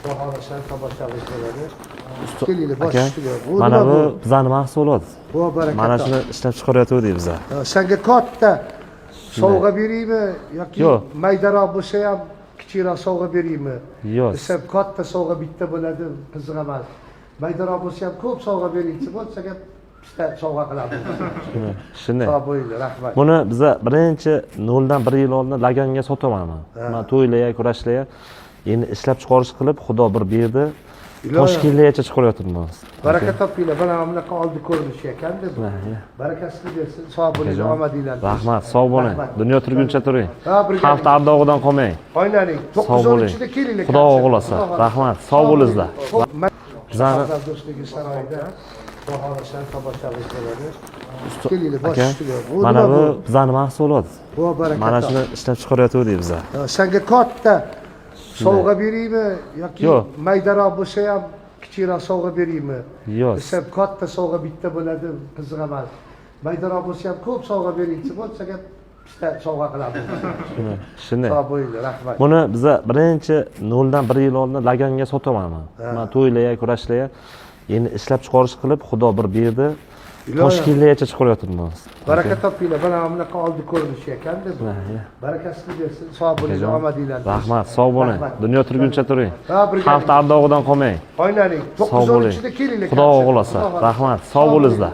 Xohlasan tomoshabin bo'ladi. Kelinglar, bosh Aka, ustiga. mana bu bizani mahsulot. Bu baraka. Mana shuni ishlab chiqaryapti biza. Senga katta sovg'a beraymi yoki Yo'q. maydaroq bo'lsa ham kichikroq sovg'a beraymi? Yo'q. Desam katta sovg'a bitta bo'ladi, qiziq emas. Maydaroq bo'lsa ham ko'p sovg'a beringchi bo'lsa ham bitta sovg'a qilamiz. Shunday. Sog' bo'linglar, rahmat. Buni biza birinchi 0dan 1 yil oldin laganga sotaman. Mana to'ylarga, kurashlarga endi ishlab chiqarish qilib Xudo bir berdi. Toshkentlargacha chiqaryapmiz. Baraka topinglar. Mana bunaqa oldi ko'rinishi ekanda bu. Barakasini bersin. Sog' bo'linglar, omadinglar. Rahmat, sog' bo'ling. Dunyo turguncha turing. Ha, birga. Xalq ardog'idan qolmang. Oynaning Sog' bo'ling. 9-ichida kelinglar. Xudo xohlasa. Rahmat, sog' bo'linglar. Bizani do'stligi saroyida xohlasan tomoshabin bo'ladi. Kelinglar, bosh aka, ustiga. mana bu bizani mahsulot. Bu baraka. Mana shuni ishlab chiqaryapti biza. Senga katta sovg'a beraymi yoki Yo'q. maydaroq bo'lsa ham kichikroq sovg'a beraymi? Yo'q. Desam katta sovg'a bitta bo'ladi, qiziq emas. Maydaroq bo'lsa ham ko'p sovg'a beringchi bo'lsa ham bitta sovg'a qilamiz. Shunday. Sog' bo'linglar, rahmat. Buni biza birinchi 0dan 1 yil oldin laganga sotaman. Mana to'ylarga, kurashlarga endi ishlab chiqarish qilib Xudo bir berdi. Toshkentlargacha chiqaryapmiz. Baraka topinglar. Mana bunaqa oldi ko'rinishi ekanda bu. Barakasini bersin. Sog' bo'linglar, omadinglar. Rahmat, sog' bo'ling. Dunyo turguncha turing. Ha, birga. Xalq ardog'idan qolmang. Oynaning Sog' bo'ling. 9-ichida kelinglar. Xudo xohlasa. Rahmat, sog' bo'linglar.